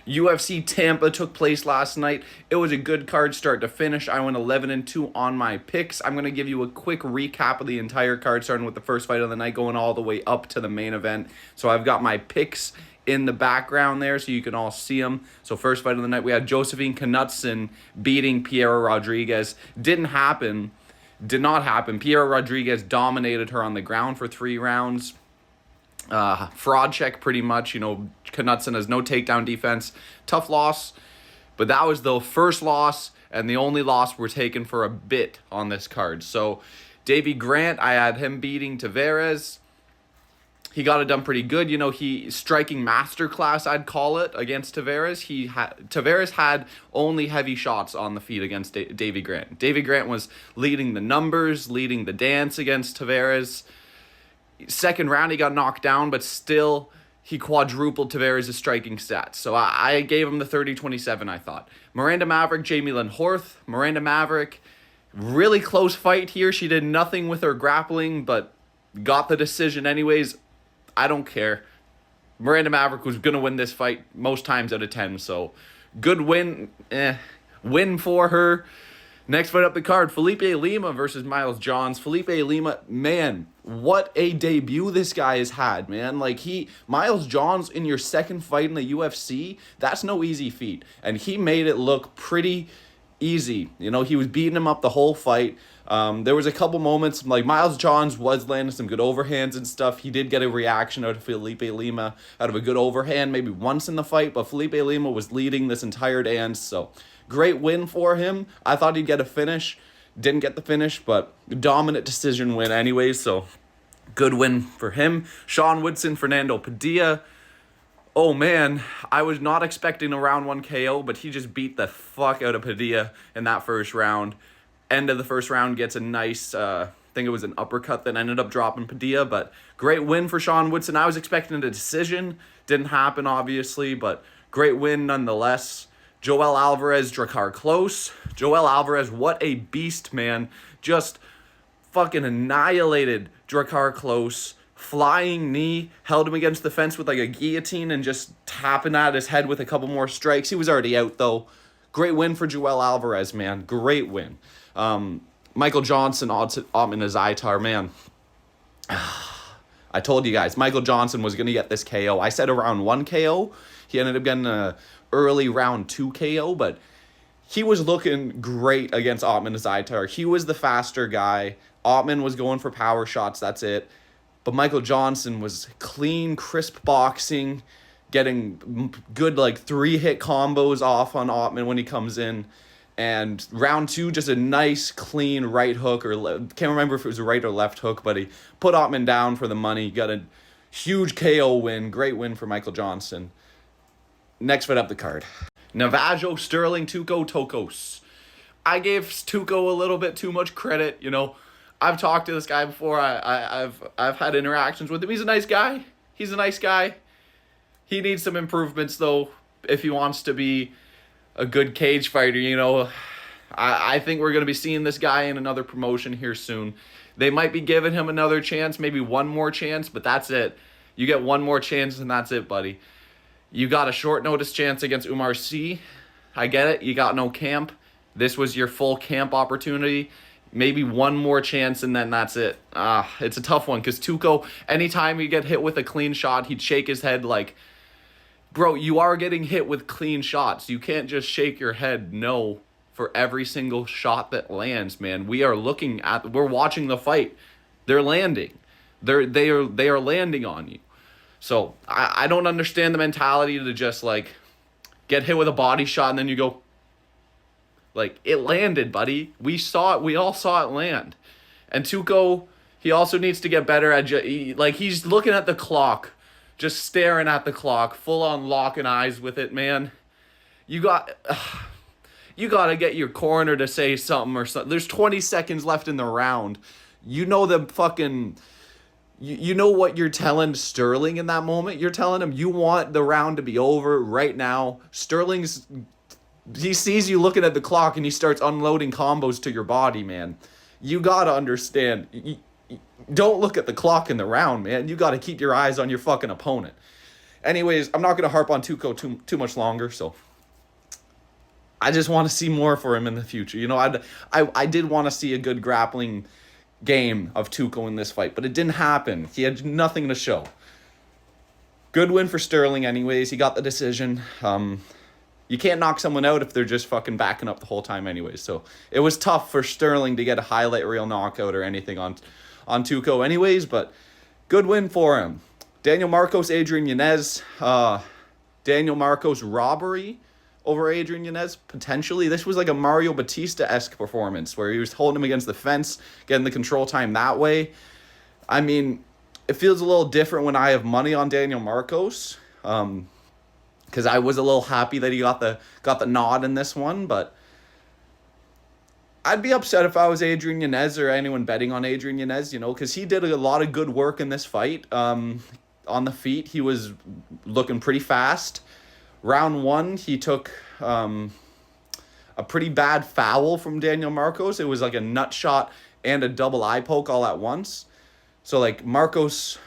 UFC Tampa took place last night. It was a good card start to finish. I went 11-2 on my picks. I'm going to give you a quick recap of the entire card, starting with the first fight of the night, going all the way up to the main event. So I've got my picks in the background there so you can all see them. So first fight of the night, we had Josephine Knudsen beating Piera Rodriguez. Did not happen. Piera Rodriguez dominated her on the ground for 3 rounds. Fraud check pretty much. Knudsen has no takedown defense. Tough loss. But that was the first loss and the only loss we're taking for a bit on this card. So Davy Grant, I had him beating Tavares. He got it done pretty good. He striking masterclass, I'd call it, against Tavares. Tavares had only heavy shots on the feet against Davy Grant. Davy Grant was leading the numbers, leading the dance against Tavares. Second round, he got knocked down, but still, he quadrupled Tavares' striking stats. So I gave him the 30-27, I thought. Miranda Maverick, Jamie Lynn Horth. Miranda Maverick, really close fight here. She did nothing with her grappling, but got the decision anyways. I don't care. Miranda Maverick was going to win this fight most times out of 10, so good win. Win for her. Next fight up the card, Felipe Lima versus Miles Johns. Felipe Lima, man, what a debut this guy has had, man. Miles Johns in your second fight in the UFC, that's no easy feat. And he made it look pretty easy. He was beating him up the whole fight. There was a couple moments, Miles Johns was landing some good overhands and stuff. He did get a reaction out of Felipe Lima out of a good overhand maybe once in the fight, but Felipe Lima was leading this entire dance, so great win for him. I thought he'd get a finish. Didn't get the finish, but dominant decision win anyways, so good win for him. Sean Woodson, Fernando Padilla. Oh man, I was not expecting a round 1 KO, but he just beat the fuck out of Padilla in that first round. End of the first round gets a nice, I think it was an uppercut that ended up dropping Padilla, but great win for Sean Woodson. I was expecting a decision. Didn't happen, obviously, but great win nonetheless. Joel Alvarez, Drakkar Klose. Joel Alvarez, what a beast, man. Just fucking annihilated Drakkar Klose. Flying knee, held him against the fence with a guillotine and just tapping at his head with a couple more strikes. He was already out, though. Great win for Joel Alvarez, man. Great win. Michael Johnson, Otman Azaitar, man. I told you guys, Michael Johnson was going to get this KO. I said a round 1 KO. He ended up getting a early round 2 KO, but he was looking great against Otman Azaitar. He was the faster guy. Otman was going for power shots, that's it. But Michael Johnson was clean, crisp boxing, getting good 3-hit combos off on Otman when he comes in. And round 2, just a nice, clean right hook, or can't remember if it was a right or left hook, but he put Otman down for the money. Got a huge KO win. Great win for Michael Johnson. Next fight up the card. Navajo Sterling, Tuco Tokos. I gave Tuco a little bit too much credit. I've talked to this guy before. I've had interactions with him. He's a nice guy. He needs some improvements, though, if he wants to be a good cage fighter. I think we're going to be seeing this guy in another promotion here soon. They might be giving him another chance, maybe one more chance, but that's it. You get one more chance, and that's it, buddy. You got a short notice chance against Umar Sy. I get it. You got no camp. This was your full camp opportunity. Maybe one more chance, and then that's it. It's a tough one, because Tuco, anytime you get hit with a clean shot, he'd shake his head bro, you are getting hit with clean shots. You can't just shake your head no for every single shot that lands, man. We're watching the fight. They're landing. They are landing on you. So I don't understand the mentality to just get hit with a body shot and then you go, it landed, buddy. We saw it. We all saw it land. And Tuco, he also needs to get better at he's looking at the clock, just staring at the clock, full on locking eyes with it, man. You got to get your corner to say something or something. There's 20 seconds left in the round. You know what you're telling Sterling in that moment? You're telling him you want the round to be over right now. He sees you looking at the clock and he starts unloading combos to your body, man. You got to understand. Don't look at the clock in the round, man. You got to keep your eyes on your fucking opponent. Anyways, I'm not going to harp on Tuco too much longer, so I just want to see more for him in the future. You know, I did want to see a good grappling game of Tuco in this fight, but it didn't happen. He had nothing to show. Good win for Sterling anyways. He got the decision. You can't knock someone out if they're just fucking backing up the whole time anyways. So it was tough for Sterling to get a highlight reel knockout or anything on Tuco anyways, but good win for him. Daniel Marcos, Adrian Yanez. Daniel Marcos robbery over Adrian Yanez, potentially. This was like a Mario Batista-esque performance where he was holding him against the fence, getting the control time that way. I mean, it feels a little different when I have money on Daniel Marcos, because I was a little happy that he got the nod in this one, but I'd be upset if I was Adrian Yanez or anyone betting on Adrian Yanez, you know, because he did a lot of good work in this fight. On the feet, he was looking pretty fast. Round 1, he took a pretty bad foul from Daniel Marcos. It was like a nut shot and a double eye poke all at once. So, like, Marcos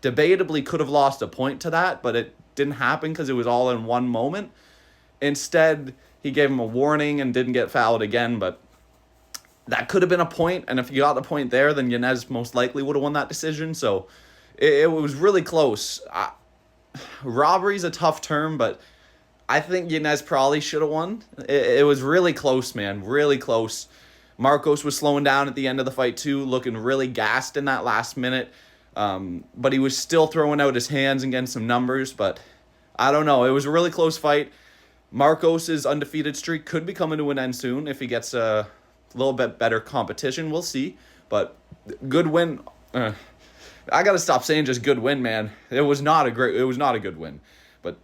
debatably could have lost a point to that, but it didn't happen because it was all in one moment. Instead, he gave him a warning and didn't get fouled again, but that could have been a point, and if he got the point there, then Yanez most likely would have won that decision. So it was really close. Robbery's a tough term, but I think Yanez probably should have won. It was really close, man. Really close. Marcos was slowing down at the end of the fight too, looking really gassed in that last minute. But he was still throwing out his hands and getting some numbers. But I don't know. It was a really close fight. Marcos' undefeated streak could be coming to an end soon if he gets a little bit better competition. We'll see. But good win. I gotta stop saying just good win, man. It was not a good win. But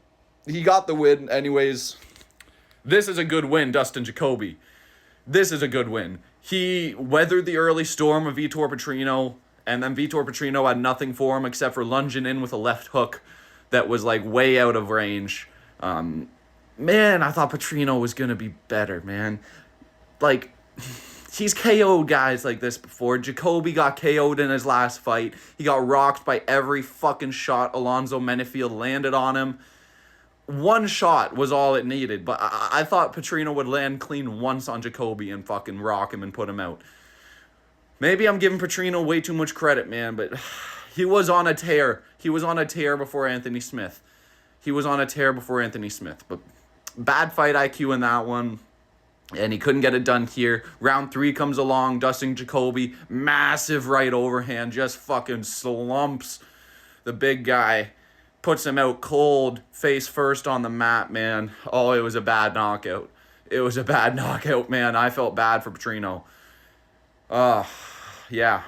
he got the win anyways. This is a good win, Dustin Jacoby. This is a good win. He weathered the early storm of Vitor Petrino, and then Vitor Petrino had nothing for him except for lunging in with a left hook that was like way out of range. Man, I thought Petrino was gonna be better, man. Like, he's KO'd guys like this before. Jacoby got KO'd in his last fight. He got rocked by every fucking shot Alonzo Menefield landed on him. One shot was all it needed, but I thought Petrino would land clean once on Jacoby and fucking rock him and put him out. Maybe I'm giving Petrino way too much credit, man, but he was on a tear. He was on a tear before Anthony Smith. But bad fight IQ in that one. And he couldn't get it done here. Round 3 comes along. Dustin Jacoby, massive right overhand, just fucking slumps the big guy. Puts him out cold, face first on the mat, man. Oh, it was a bad knockout. Man. I felt bad for Petrino. Yeah.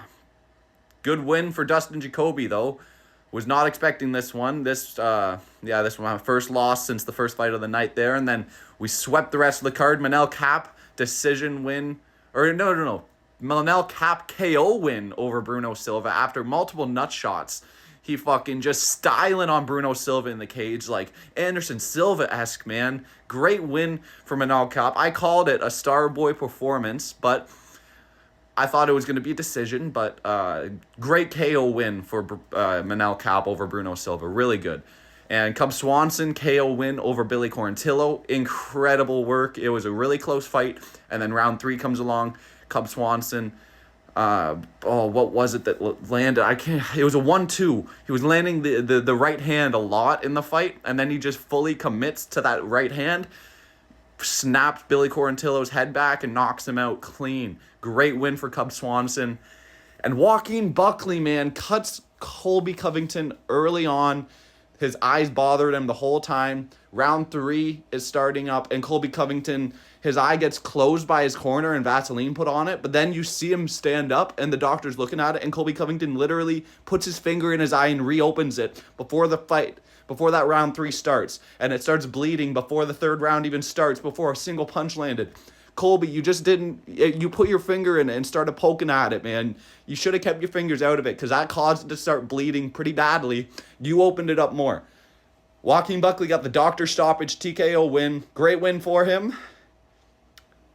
Good win for Dustin Jacoby, though. Was not expecting this one. This was my first loss since the first fight of the night there. And then we swept the rest of the card. Manel Kape, decision win. Manel Kape KO win over Bruno Silva after multiple nut shots. He fucking just styling on Bruno Silva in the cage like Anderson Silva-esque, man. Great win for Manel Kape. I called it a Starboy performance, but I thought it was going to be a decision, but great KO win for Manel Kape over Bruno Silva. Really good. And Cub Swanson, KO win over Billy Quarantillo. Incredible work. It was a really close fight. And then round 3 comes along. Cub Swanson, what was it that landed? It was a 1-2. He was landing the right hand a lot in the fight, and then he just fully commits to that right hand. Snapped Billy Quarantillo's head back and knocks him out clean. Great win for Cub Swanson. And Joaquin Buckley, man, cuts Colby Covington early on. His eyes bothered him the whole time. Round 3 is starting up, and Colby Covington, his eye gets closed by his corner and Vaseline put on it, but then you see him stand up, and the doctor's looking at it, and Colby Covington literally puts his finger in his eye and reopens it before the fight, before that round 3 starts, and it starts bleeding before the 3rd round even starts, before a single punch landed. Colby, you put your finger in it and started poking at it, man. You should have kept your fingers out of it because that caused it to start bleeding pretty badly. You opened it up more. Joaquin Buckley got the doctor stoppage TKO win. Great win for him.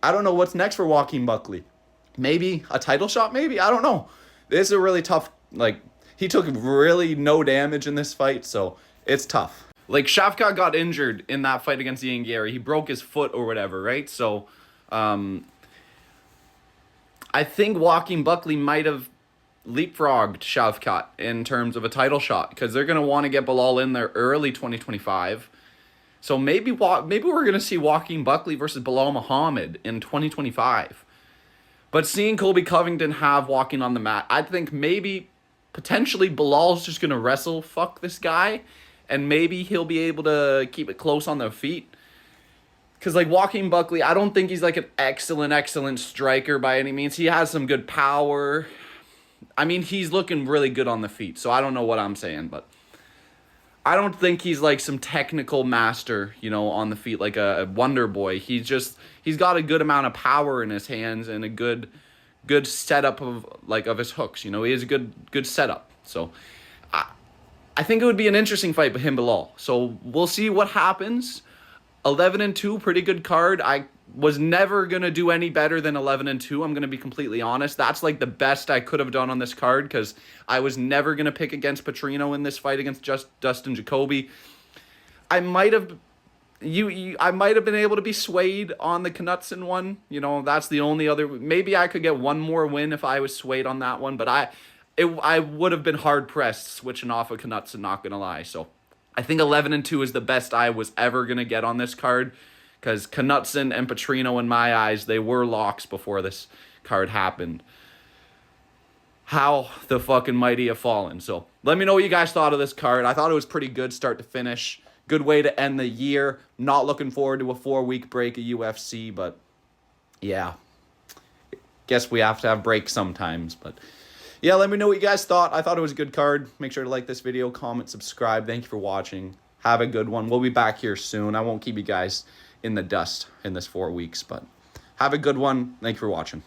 I don't know what's next for Joaquin Buckley. Maybe a title shot, maybe? I don't know. This is a really tough, he took really no damage in this fight, so It's tough. Like, Shavkat got injured in that fight against Ian Gary. He broke his foot or whatever, right? So, I think Joaquin Buckley might have leapfrogged Shavkat in terms of a title shot because they're going to want to get Bilal in there early 2025. So maybe we're going to see Joaquin Buckley versus Bilal Muhammad in 2025. But seeing Colby Covington have Joaquin on the mat, I think maybe potentially Bilal's just going to wrestle fuck this guy, and maybe he'll be able to keep it close on their feet. Because, like, Joaquin Buckley, I don't think he's, like, an excellent striker by any means. He has some good power. I mean, he's looking really good on the feet, so I don't know what I'm saying, but I don't think he's, like, some technical master, you know, on the feet, like a wonder boy. He's got a good amount of power in his hands and a good setup of his hooks, you know. He has a good setup. So, I think it would be an interesting fight with him, Bilal. So, we'll see what happens. 11-2, pretty good card. I was never going to do any better than 11-2. I'm going to be completely honest. That's like the best I could have done on this card because I was never going to pick against Petrino in this fight against Dustin Jacoby. I might have been able to be swayed on the Knutson one. You know, that's the only other. Maybe I could get one more win if I was swayed on that one, but I would have been hard pressed switching off of Knutson, not going to lie. So I think 11-2 is the best I was ever going to get on this card because Knutson and Petrino, in my eyes, they were locks before this card happened. How the fucking mighty have fallen. So let me know what you guys thought of this card. I thought it was pretty good start to finish. Good way to end the year. Not looking forward to a 4-week break of UFC, but yeah. Guess we have to have breaks sometimes, but yeah, let me know what you guys thought. I thought it was a good card. Make sure to like this video, comment, subscribe. Thank you for watching. Have a good one. We'll be back here soon. I won't keep you guys in the dust in this 4 weeks, but have a good one. Thank you for watching.